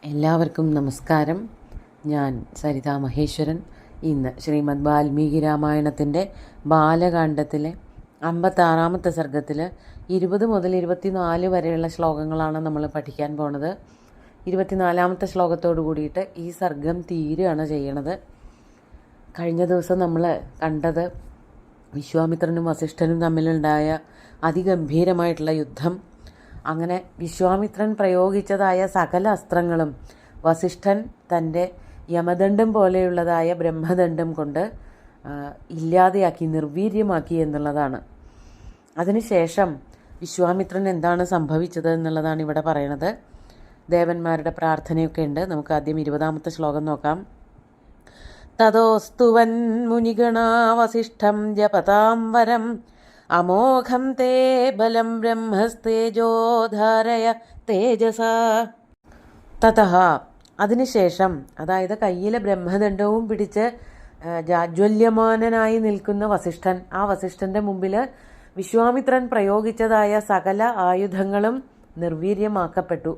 എല്ലാവർക്കും നമസ്കാരം. ഞാൻ സരിതാ മഹേശ്വരൻ. ഇന്ന് ശ്രീമദ് വാൽമീകി രാമായണത്തിൻ്റെ ബാലകാണ്ഡത്തിലെ 56-ാമത്തെ സർഗത്തിൽ 20 മുതൽ 24 വരെയുള്ള ശ്ലോകങ്ങളാണ് നമ്മൾ പഠിക്കാൻ പോണത്. 24-ാമത്തെ ശ്ലോകത്തോട് കൂടിയിട്ട് ഈ സർഗം തീരുകയാണ് ചെയ്യണത്. കഴിഞ്ഞ ദിവസം നമ്മൾ കണ്ടത് വിശ്വാമിത്രനും വസിഷ്ഠനും തമ്മിലുണ്ടായ അതിഗംഭീരമായിട്ടുള്ള യുദ്ധം. അങ്ങനെ വിശ്വാമിത്രൻ പ്രയോഗിച്ചതായ സകല അസ്ത്രങ്ങളും വസിഷ്ഠൻ തൻ്റെ യമദണ്ഡം പോലെയുള്ളതായ ബ്രഹ്മദണ്ഡം കൊണ്ട് ഇല്ലാതെയാക്കി, നിർവീര്യമാക്കി എന്നുള്ളതാണ്. അതിനുശേഷം വിശ്വാമിത്രൻ എന്താണ് സംഭവിച്ചത് എന്നുള്ളതാണ് ഇവിടെ പറയണത്. ദേവന്മാരുടെ പ്രാർത്ഥനയൊക്കെ ഉണ്ട്. നമുക്ക് ആദ്യം 20-ാമത്തെ ശ്ലോകം നോക്കാം. തതോസ്തുവൻ മുനിഗണാ വസിഷ്ഠം ജപതാം വരം അമോഘം തേ ബലം ബ്രഹ്മസ്തേജോധാരയ തേജസ. തതഃ അതിനുശേഷം, അതായത് കയ്യിലെ ബ്രഹ്മദണ്ഡവും പിടിച്ച് ജാജ്വല്യമാനനായി നിൽക്കുന്ന വസിഷ്ഠൻ, ആ വസിഷ്ഠൻ്റെ മുമ്പിൽ വിശ്വാമിത്രൻ പ്രയോഗിച്ചതായ സകല ആയുധങ്ങളും നിർവീര്യമാക്കപ്പെട്ടു.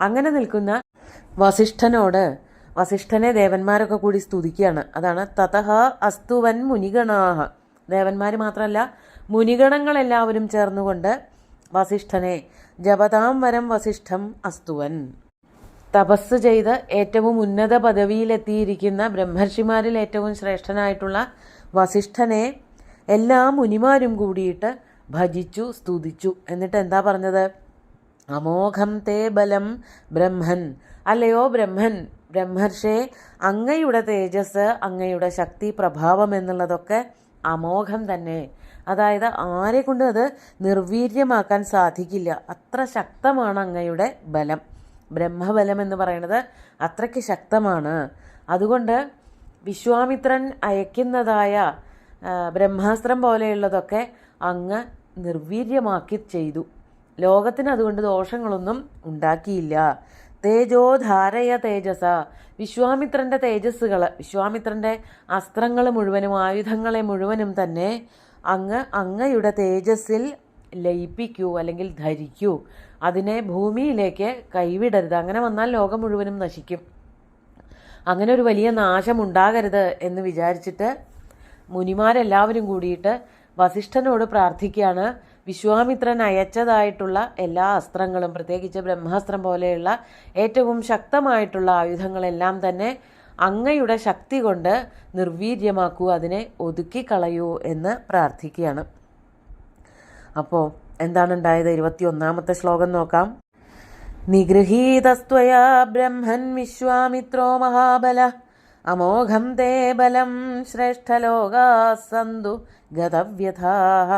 അങ്ങനെ നിൽക്കുന്ന വസിഷ്ഠനെ ദേവന്മാരൊക്കെ കൂടി സ്തുതിക്കുകയാണ്. അതാണ് തതഃ അസ്തുവൻ മുനിഗണാഹ. ദേവന്മാർ മാത്രമല്ല, മുനിഗണങ്ങളെല്ലാവരും ചേർന്നുകൊണ്ട് വസിഷ്ഠനെ ജപതാം വരം വസിഷ്ഠം അസ്തുവൻ, തപസ് ചെയ്ത് ഏറ്റവും ഉന്നത പദവിയിലെത്തിയിരിക്കുന്ന ബ്രഹ്മർഷിമാരിൽ ഏറ്റവും ശ്രേഷ്ഠനായിട്ടുള്ള വസിഷ്ഠനെ എല്ലാ മുനിമാരും കൂടിയിട്ട് ഭജിച്ചു, സ്തുതിച്ചു. എന്നിട്ട് എന്താ പറഞ്ഞത്? അമോഘം തേ ബലം ബ്രഹ്മൻ, അല്ലയോ ബ്രഹ്മർഷേ, അങ്ങയുടെ തേജസ്, അങ്ങയുടെ ശക്തി, പ്രഭാവം എന്നുള്ളതൊക്കെ അമോഘം തന്നെ. അതായത് ആരെ കൊണ്ട് അത് നിർവീര്യമാക്കാൻ സാധിക്കില്ല. അത്ര ശക്തമാണ് അങ്ങയുടെ ബലം. ബ്രഹ്മബലം എന്ന് പറയുന്നത് അത്രയ്ക്ക് ശക്തമാണ്. അതുകൊണ്ട് വിശ്വാമിത്രൻ അയക്കുന്നതായ ബ്രഹ്മാസ്ത്രം പോലെയുള്ളതൊക്കെ അങ്ങ് നിർവീര്യമാക്കി ചെയ്തു. ലോകത്തിന് അതുകൊണ്ട് ദോഷങ്ങളൊന്നും ഉണ്ടാക്കിയില്ല. തേജോധാരയ തേജസ, വിശ്വാമിത്രൻ്റെ തേജസ്സുകൾ, വിശ്വാമിത്രൻ്റെ അസ്ത്രങ്ങൾ മുഴുവനും, ആയുധങ്ങളെ മുഴുവനും തന്നെ അങ്ങയുടെ തേജസ്സിൽ ലയിപ്പിക്കൂ, അല്ലെങ്കിൽ ധരിക്കൂ. അതിനെ ഭൂമിയിലേക്ക് കൈവിടരുത്. അങ്ങനെ വന്നാൽ ലോകം മുഴുവനും നശിക്കും. അങ്ങനെ ഒരു വലിയ നാശമുണ്ടാകരുത് എന്ന് വിചാരിച്ചിട്ട് മുനിമാരെല്ലാവരും കൂടിയിട്ട് വസിഷ്ഠനോട് പ്രാർത്ഥിക്കുകയാണ്. വിശ്വാമിത്രൻ അയച്ചതായിട്ടുള്ള എല്ലാ അസ്ത്രങ്ങളും, പ്രത്യേകിച്ച് ബ്രഹ്മാസ്ത്രം പോലെയുള്ള ഏറ്റവും ശക്തമായിട്ടുള്ള ആയുധങ്ങളെല്ലാം തന്നെ അങ്ങയുടെ ശക്തി കൊണ്ട് നിർവീര്യമാക്കൂ, അതിനെ ഒതുക്കിക്കളയൂ എന്ന് പ്രാർത്ഥിക്കുകയാണ്. അപ്പോൾ എന്താണ് ഉണ്ടായത്? 21-ാമത്തെ ശ്ലോകം നോക്കാം. നിഗൃഹീതസ്ത്വയാ ബ്രഹ്മൻ വിശ്വാമിത്രോ മഹാബല അമോഘം തേ ബലം ശ്രേഷ്ഠലോകാ സന്തു ഗതവ്യഥാഃ.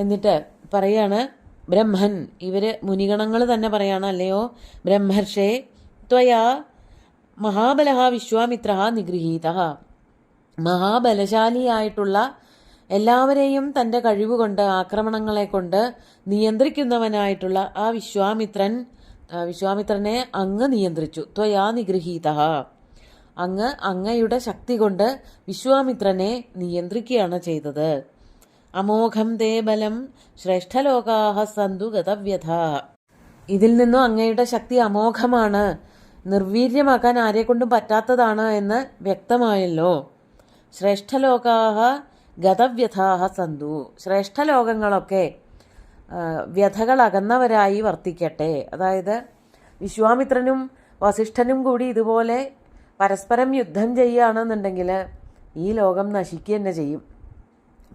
എന്നിട്ട് പറയാണ് ബ്രഹ്മൻ, ഇവര് മുനിഗണങ്ങൾ തന്നെ പറയാണ്, അല്ലയോ ബ്രഹ്മർഷേ, ത്വയാ മഹാബല വിശ്വാമിത്ര നിഗൃഹീത, മഹാബലശാലിയായിട്ടുള്ള എല്ലാവരെയും തൻ്റെ കഴിവുകൊണ്ട്, ആക്രമണങ്ങളെ കൊണ്ട് നിയന്ത്രിക്കുന്നവനായിട്ടുള്ള ആ വിശ്വാമിത്രനെ അങ്ങ് നിയന്ത്രിച്ചു. ത്വയാ നിഗൃഹീത, അങ്ങയുടെ ശക്തി കൊണ്ട് വിശ്വാമിത്രനെ നിയന്ത്രിക്കുകയാണ് ചെയ്തത്. അമോഘം തേ ബലം ശ്രേഷ്ഠലോകാഹ സന്തു ഗതവ്യഥാ. ഇതിൽ നിന്നും അങ്ങയുടെ ശക്തി അമോഘമാണ്, നിർവീര്യമാക്കാൻ ആരെക്കൊണ്ടും പറ്റാത്തതാണ് എന്ന് വ്യക്തമായല്ലോ. ശ്രേഷ്ഠലോകാഹ ഗതവ്യഥാഹ സന്തു, ശ്രേഷ്ഠലോകങ്ങളൊക്കെ വ്യഥകളകന്നവരായി വർത്തിക്കട്ടെ. അതായത് വിശ്വാമിത്രനും വസിഷ്ഠനും കൂടി ഇതുപോലെ പരസ്പരം യുദ്ധം ചെയ്യുകയാണെന്നുണ്ടെങ്കിൽ ഈ ലോകം നശിക്കുക തന്നെ ചെയ്യും.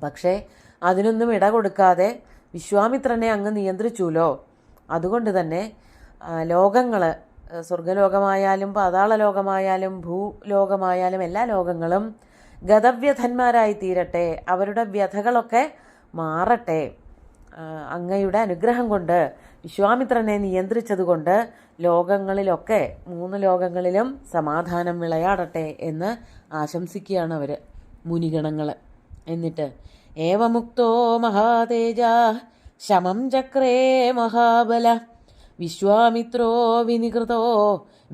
പക്ഷേ അതിനൊന്നും ഇട കൊടുക്കാതെ വിശ്വാമിത്രനെ അങ്ങ് നിയന്ത്രിച്ചുല്ലോ. അതുകൊണ്ട് തന്നെ ലോകങ്ങൾ, സ്വർഗലോകമായാലും പാതാള ലോകമായാലും ഭൂലോകമായാലും എല്ലാ ലോകങ്ങളും ഗതവ്യഥന്മാരായി തീരട്ടെ, അവരുടെ വ്യഥകളൊക്കെ മാറട്ടെ. അങ്ങയുടെ അനുഗ്രഹം കൊണ്ട്, വിശ്വാമിത്രനെ നിയന്ത്രിച്ചതുകൊണ്ട് ലോകങ്ങളിലൊക്കെ, 3 ലോകങ്ങളിലും സമാധാനം വിളയാടട്ടെ എന്ന് ആശംസിക്കുകയാണ് അവർ, മുനിഗണങ്ങൾ. എന്നിട്ട് ഏവമുക്തോ മഹാതേജ ശമം ചക്രേ മഹാബല വിശ്വാമിത്രോ വിനികൃതോ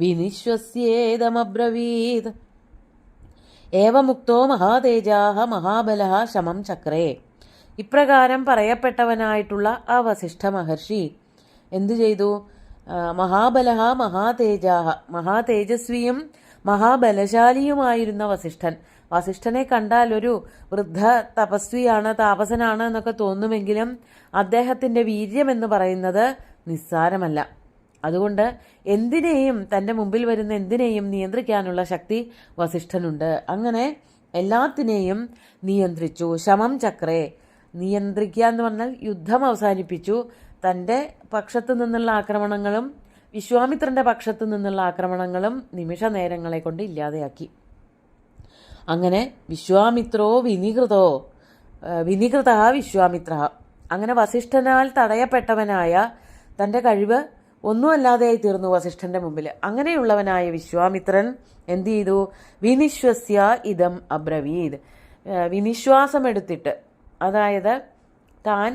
വിനിശ്വസ്യേതമബ്രവീത്. ഏവമുക്തോ മഹാതേജാഹ മഹാബല ശമം ചക്രേ. ഇപ്രകാരം പറയപ്പെട്ടവനായിട്ടുള്ള ആ വസിഷ്ഠ മഹർഷി എന്തു ചെയ്തു? മഹാബലഹ മഹാതേജാഹ, മഹാതേജസ്വിയും മഹാബലശാലിയുമായിരുന്ന വസിഷ്ഠൻ. വസിഷ്ഠനെ കണ്ടാൽ ഒരു വൃദ്ധ തപസ്വിയാണ്, താപസനാണ് എന്നൊക്കെ തോന്നുമെങ്കിലും അദ്ദേഹത്തിൻ്റെ വീര്യം എന്ന് പറയുന്നത് നിസ്സാരമല്ല. അതുകൊണ്ട് എന്തിനേയും, തൻ്റെ മുമ്പിൽ വരുന്ന എന്തിനേയും നിയന്ത്രിക്കാനുള്ള ശക്തി വസിഷ്ഠനുണ്ട്. അങ്ങനെ എല്ലാത്തിനെയും നിയന്ത്രിച്ചു. ശമം ചക്രേ, നിയന്ത്രിക്കുക എന്ന് പറഞ്ഞാൽ യുദ്ധം അവസാനിപ്പിച്ചു. തൻ്റെ പക്ഷത്തു നിന്നുള്ള ആക്രമണങ്ങളും വിശ്വാമിത്രൻ്റെ പക്ഷത്തു നിന്നുള്ള ആക്രമണങ്ങളും നിമിഷ നേരങ്ങളെ കൊണ്ട് ഇല്ലാതെയാക്കി. അങ്ങനെ വിശ്വാമിത്രോ വിനികൃത വിശ്വാമിത്ര, അങ്ങനെ വസിഷ്ഠനാൽ തടയപ്പെട്ടവനായ, തൻ്റെ കഴിവ് ഒന്നുമല്ലാതെയായി തീർന്നു വസിഷ്ഠന്റെ മുമ്പിൽ. അങ്ങനെയുള്ളവനായ വിശ്വാമിത്രൻ എന്ത് ചെയ്തു? വിനിശ്വസ്യ ഇതം അബ്രവീത്, വിനിശ്വാസമെടുത്തിട്ട്, അതായത് താൻ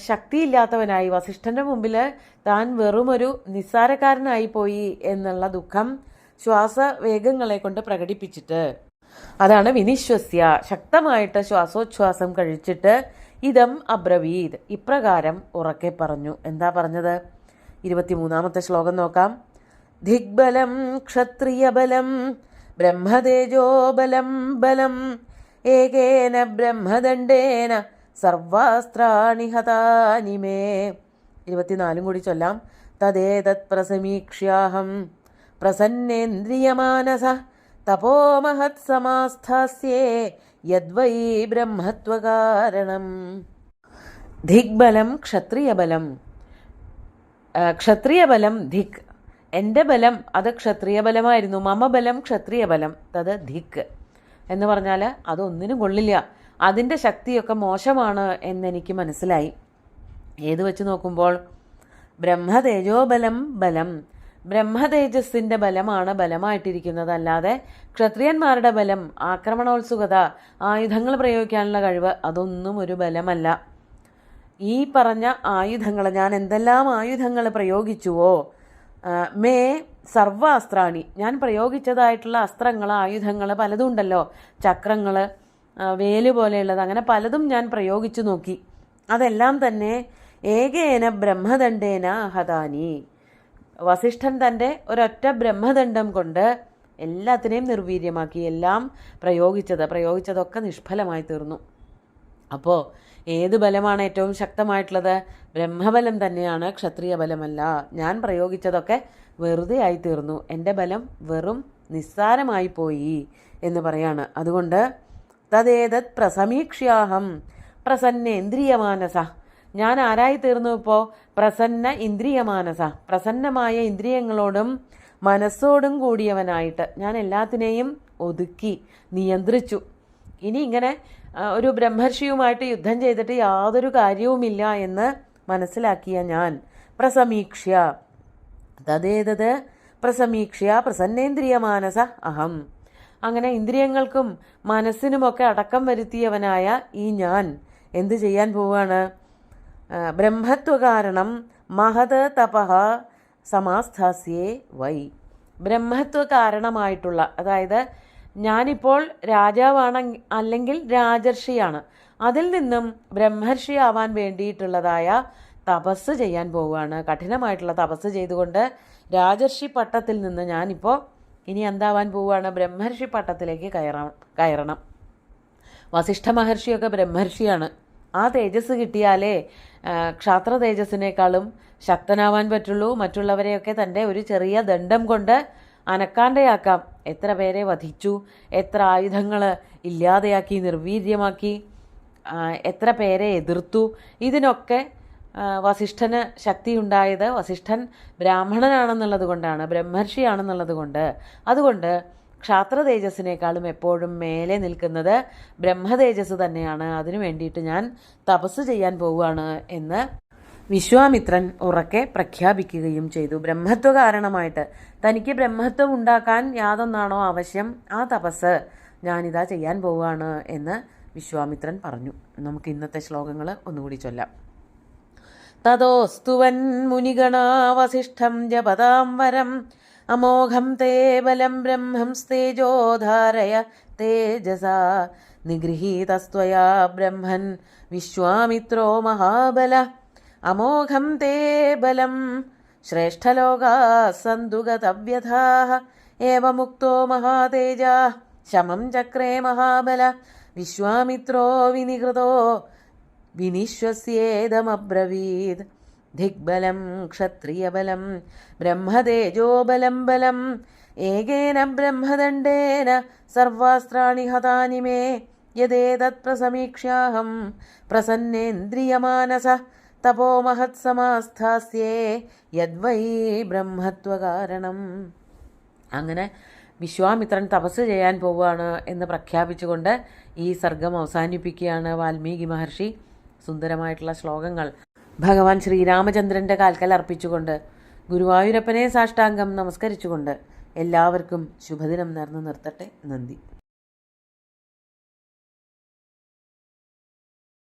ശക്തിയില്ലാത്തവനായി, വസിഷ്ഠന്റെ മുമ്പിൽ താൻ വെറുമൊരു നിസ്സാരക്കാരനായി പോയി എന്നുള്ള ദുഃഖം ശ്വാസവേഗങ്ങളെ കൊണ്ട് പ്രകടിപ്പിച്ചിട്ട്, അതാണ് വിനിശ്വസ്യ, ശക്തമായിട്ട് ശ്വാസോച്ഛ്വാസം കഴിച്ചിട്ട്, ഇതം അബ്രവീത്, ഇപ്രകാരം ഉറക്കെ പറഞ്ഞു. എന്താ പറഞ്ഞത്? 23-ാമത്തെ ശ്ലോകം നോക്കാം. ദിഗ്ബലം ക്ഷത്രിയബലം ബ്രഹ്മതേജോ ബലം ബലം ഏകേന ബ്രഹ്മദണ്ഡേന സർവാസ്ത്രാണി ഹതാനി മേ. 24 കൂടി ചൊല്ലാം. തദേതത് പ്രസമീക്ഷ്യാഹം പ്രസന്നേന്ദ്രിയമാനസ തപോമഹത് സമാസ്ഥാസ്യേ യദ്വൈ ബ്രഹ്മത്വകാരണം. ദിഗ്ബലം ക്ഷത്രിയബലം, ക്ഷത്രിയബലം ധിക്, എൻ്റെ ബലം അത് ക്ഷത്രിയബലമായിരുന്നു. മമ ബലം ക്ഷത്രിയബലം തത് ധിക് എന്ന് പറഞ്ഞാൽ അതൊന്നിനും കൊള്ളില്ല, അതിൻ്റെ ശക്തിയൊക്കെ മോശമാണ് എന്നെനിക്ക് മനസ്സിലായി. ഏത് വെച്ച് നോക്കുമ്പോൾ ബ്രഹ്മതേജോബലം ബലം, ബ്രഹ്മതേജസ്സിൻ്റെ ബലമാണ് ബലമായിട്ടിരിക്കുന്നത്, അല്ലാതെ ക്ഷത്രിയന്മാരുടെ ബലം, ആക്രമണോത്സുകത, ആയുധങ്ങൾ പ്രയോഗിക്കാനുള്ള കഴിവ്, അതൊന്നും ഒരു ബലമല്ല. ഈ പറഞ്ഞ ആയുധങ്ങൾ, ഞാൻ എന്തെല്ലാം ആയുധങ്ങൾ പ്രയോഗിച്ചുവോ, മേ സർവാസ്ത്രാണി, ഞാൻ പ്രയോഗിച്ചതായിട്ടുള്ള അസ്ത്രങ്ങൾ, ആയുധങ്ങൾ പലതും ഉണ്ടല്ലോ, ചക്രങ്ങൾ, വേല് പോലെയുള്ളത്, അങ്ങനെ പലതും ഞാൻ പ്രയോഗിച്ചു നോക്കി. അതെല്ലാം തന്നെ ഏകേന ബ്രഹ്മദണ്ഡേന ഹതാനി, വസിഷ്ഠൻ തൻ്റെ ഒരൊറ്റ ബ്രഹ്മദണ്ഡം കൊണ്ട് എല്ലാത്തിനെയും നിർവീര്യമാക്കി. എല്ലാം പ്രയോഗിച്ചതൊക്കെ നിഷ്ഫലമായി തീർന്നു. അപ്പോൾ ഏത് ബലമാണ് ഏറ്റവും ശക്തമായിട്ടുള്ളത്? ബ്രഹ്മബലം തന്നെയാണ്, ക്ഷത്രിയ ബലമല്ല. ഞാൻ പ്രയോഗിച്ചതൊക്കെ വെറുതെ ആയി തീർന്നു, എൻ്റെ ബലം വെറും നിസ്സാരമായി പോയി എന്ന് പറയാണ്. അതുകൊണ്ട് തദേതത് പ്രസമീക്ഷ്യാഹം പ്രസന്നേന്ദ്രിയമാനസ, ഞാൻ ആരായി തീർന്നു ഇപ്പോൾ? പ്രസന്ന ഇന്ദ്രിയമാനസ, പ്രസന്നമായ ഇന്ദ്രിയങ്ങളോടും മനസ്സോടും കൂടിയവനായിട്ട് ഞാൻ എല്ലാത്തിനെയും ഒതുക്കി നിയന്ത്രിച്ചു. ഇനി ഇങ്ങനെ ഒരു ബ്രഹ്മർഷിയുമായിട്ട് യുദ്ധം ചെയ്തിട്ട് യാതൊരു കാര്യവുമില്ല എന്ന് മനസ്സിലാക്കിയ ഞാൻ പ്രസമീക്ഷ്യ, തദേതത് പ്രസമീക്ഷ്യ പ്രസന്നേന്ദ്രിയമാനസ അഹം, അങ്ങനെ ഇന്ദ്രിയങ്ങൾക്കും മനസ്സിനുമൊക്കെ അടക്കം വരുത്തിയവനായ ഈ ഞാൻ എന്ത് ചെയ്യാൻ പോവുകയാണ്? ബ്രഹ്മത്വകാരണം മഹത് തപഃ സമാസ്ഥാസ്യേ വൈ, ബ്രഹ്മത്വ കാരണമായിട്ടുള്ള, അതായത് ഞാനിപ്പോൾ രാജാവാണ് അല്ലെങ്കിൽ രാജർഷിയാണ്, അതിൽ നിന്നും ബ്രഹ്മർഷിയാവാൻ വേണ്ടിയിട്ടുള്ളതായ തപസ് ചെയ്യാൻ പോവുകയാണ്. കഠിനമായിട്ടുള്ള തപസ് ചെയ്തുകൊണ്ട് രാജർഷി പട്ടത്തിൽ നിന്ന് ഞാനിപ്പോൾ ഇനി എന്താവാൻ പോവുകയാണ്? ബ്രഹ്മർഷി പട്ടത്തിലേക്ക് കയറണം. വസിഷ്ഠ മഹർഷിയൊക്കെ ബ്രഹ്മർഷിയാണ്. ആ തേജസ് കിട്ടിയാലേ ക്ഷാത്ര തേജസ്സിനേക്കാളും ശക്തനാവാൻ പറ്റുള്ളൂ. മറ്റുള്ളവരെയൊക്കെ തൻ്റെ ഒരു ചെറിയ ദണ്ഡം കൊണ്ട് അനക്കാണ്ടയാക്കാം. എത്ര പേരെ വധിച്ചു, എത്ര ആയുധങ്ങൾ ഇല്ലാതെയാക്കി, നിർവീര്യമാക്കി, എത്ര പേരെ എതിർത്തു. ഇതിനൊക്കെ വസിഷ്ഠന് ശക്തിയുണ്ടായത് വസിഷ്ഠൻ ബ്രാഹ്മണനാണെന്നുള്ളത് കൊണ്ടാണ്, ബ്രഹ്മർഷിയാണെന്നുള്ളത് കൊണ്ട്. അതുകൊണ്ട് ക്ഷാത്ര തേജസ്സിനേക്കാളും എപ്പോഴും മേലെ നിൽക്കുന്നത് ബ്രഹ്മതേജസ് തന്നെയാണ്. അതിനു വേണ്ടിയിട്ട് ഞാൻ തപസ് ചെയ്യാൻ പോവുകയാണ് എന്ന് വിശ്വാമിത്രൻ ഉറക്കെ പ്രഖ്യാപിക്കുകയും ചെയ്തു. ബ്രഹ്മത്വ കാരണമായിട്ട് തനിക്ക് ബ്രഹ്മത്വം ഉണ്ടാക്കാൻ യാതൊന്നാണോ ആവശ്യം, ആ തപസ് ഞാനിതാ ചെയ്യാൻ പോവുകയാണ് എന്ന് വിശ്വാമിത്രൻ പറഞ്ഞു. നമുക്ക് ഇന്നത്തെ ശ്ലോകങ്ങൾ ഒന്നുകൂടി ചൊല്ലാം. തതോസ്തുവൻ മുനിഗണാ വസിഷ്ഠം ജപതാം വരം അമോഘം തേ ബലം ബ്രഹ്മംസ്തേജോധാരയ തേജസാ നിഗൃഹീതസ്ത്വയാ ബ്രഹ്മൻ വിശ്വാമിത്രോ മഹാബല അമോഘം തേ ബലം ശ്രേഷ്ഠലോകാ സന്തു ഗതവ്യഥാഃ ഏവമുക്തോ മഹാതേജാ ശമം ചക്രേ മഹാബല വിശ്വാമിത്രോ വിനിഹൃതോ വിനിശ്വസ്യേദമബ്രവീത് ദിഗ്ബലം ക്ഷത്രിയബലം ബ്രഹ്മതേജോബലം ബലം ഏകേന ബ്രഹ്മദണ്ഡേന സർവാസ്ത്രാണി ഹതാനി മേ യദേതത് പ്രസമീക്ഷ്യാഹം പ്രസന്നേന്ദ്രിയമാനസ തപോ മഹത്സമാസ്ഥാസ്യേ യദ്വൈ ബ്രഹ്മത്വകാരണം. അങ്ങനെ വിശ്വാമിത്രൻ തപസ് ചെയ്യാൻ പോവുകയാണ് എന്ന് പ്രഖ്യാപിച്ചുകൊണ്ട് ഈ സർഗം അവസാനിപ്പിക്കുകയാണ് വാൽമീകി മഹർഷി. സുന്ദരമായിട്ടുള്ള ശ്ലോകങ്ങൾ ഭഗവാൻ ശ്രീരാമചന്ദ്രൻ്റെ കാൽക്കൽ അർപ്പിച്ചുകൊണ്ട് ഗുരുവായൂരപ്പനെ സാഷ്ടാംഗം നമസ്കരിച്ചുകൊണ്ട് എല്ലാവർക്കും ശുഭദിനം നേർന്നു നിർത്തട്ടെ. നന്ദി.